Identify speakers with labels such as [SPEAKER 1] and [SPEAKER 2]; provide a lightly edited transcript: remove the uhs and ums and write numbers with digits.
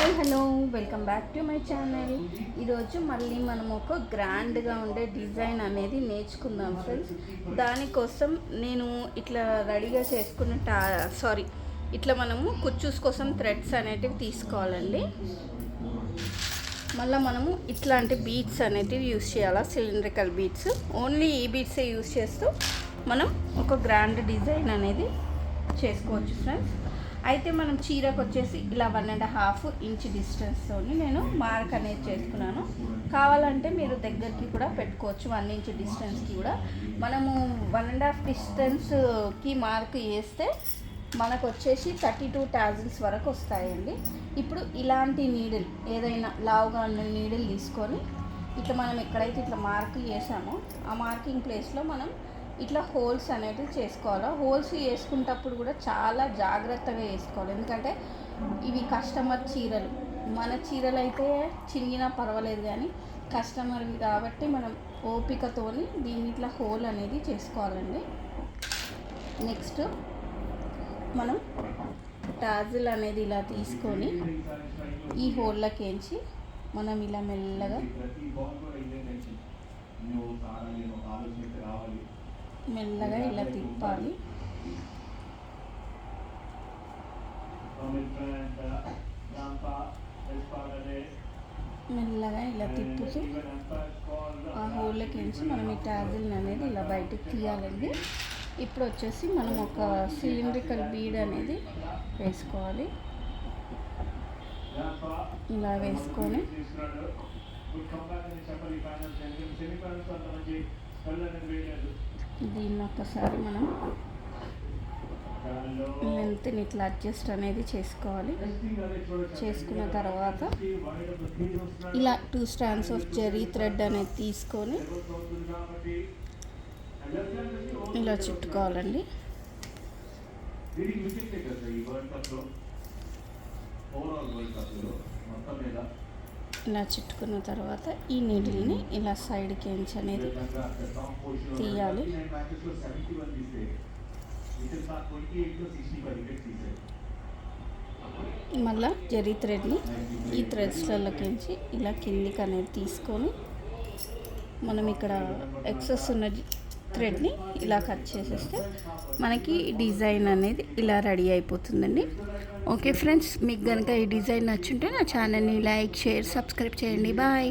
[SPEAKER 1] Hi hello welcome back to my channel. ఈరోజు మళ్ళీ మనం ఒక గ్రాండ్గా ఉండే డిజైన్ అనేది నేర్చుకుందాం ఫ్రెండ్స్. దానికోసం నేను ఇట్లా రెడీగా చేసుకున్న ఇట్లా మనము కుచ్చూస్ కోసం థ్రెడ్స్ అనేటివి తీసుకోవాలండి. మళ్ళీ మనము ఇట్లాంటి బీడ్స్ అనేటివి యూస్ చేయాలా, సిలిండ్రికల్ బీడ్స్. ఓన్లీ ఈ బీడ్సే యూస్ చేస్తూ మనం ఒక గ్రాండ్ డిజైన్ అనేది చేసుకోవచ్చు ఫ్రెండ్స్. అయితే మనం చీరకు వచ్చేసి ఇలా 1.5 ఇంచ్ డిస్టెన్స్తో నేను మార్క్ అనేది చేసుకున్నాను. కావాలంటే మీరు దగ్గరికి కూడా పెట్టుకోవచ్చు, 1 ఇంచ్ డిస్టెన్స్కి కూడా. మనము 1.5 డిస్టెన్స్కి మార్క్ వేస్తే మనకు వచ్చేసి 32 టాజిల్స్ వరకు వస్తాయండి. ఇప్పుడు ఇలాంటి నీడిల్, ఏదైనా లావుగా ఉన్న నీడిల్ తీసుకొని ఇట్లా మనం ఎక్కడైతే ఇట్లా మార్క్ చేసామో ఆ మార్కింగ్ ప్లేస్లో మనం ఇట్లా హోల్స్ అనేవి చేసుకోవాలి. హోల్స్ వేసుకునేటప్పుడు కూడా చాలా జాగ్రత్తగా వేసుకోవాలి, ఎందుకంటే ఇవి కస్టమర్ చీరలు. మన చీరలు అయితే చినిగినా పర్వాలేదు, కానీ కస్టమర్వి కాబట్టి మనం ఓపికతోని దీన్ని ఇట్లా హోల్ అనేది చేసుకోవాలండి. నెక్స్ట్ మనం టాజిల్ అనేది ఇలా తీసుకొని ఈ హోల్లోకించి మనం ఇలా మెల్లగా ఇలా తిప్పాలి. మెల్లగా ఇలా తిప్పుతూ ఆ హోల్లోకించి మనం ఈ టాజిల్ అనేది ఇలా బయటకు తీయాలండి. ఇప్పుడు వచ్చేసి మనం ఒక సిలిండ్రికల్ బీడ్ అనేది వేసుకోవాలి. ఇలా వేసుకొని దీన్ని ఒక్కసారి మనం లెంత్ని ఇట్లా అడ్జస్ట్ అనేది చేసుకోవాలి. చేసుకున్న తర్వాత ఇలా 2 strands ఆఫ్ జరీ థ్రెడ్ అనేది తీసుకొని ఇలా చుట్టుకోవాలండి. ఇలా చుట్టుకున్న తర్వాత ఈ నీడిల్ని ఇలా సైడ్కి ఎంచ్ అనేది తీయాలి. మళ్ళా జరీ థ్రెడ్ని ఈ థ్రెడ్స్లలోకించి ఇలా కిందికి అనేది తీసుకొని మనం ఇక్కడ ఎక్సెస్ ఉన్న థ్రెడ్ని ఇలా కట్ చేసేస్తే మనకి డిజైన్ అనేది ఇలా రెడీ అయిపోతుందండి. ఓకే ఫ్రెండ్స్, మీకు కనుక ఈ డిజైన్ నచ్చుంటే నా ఛానల్ని లైక్, షేర్, సబ్స్క్రైబ్ చేయండి. బాయ్.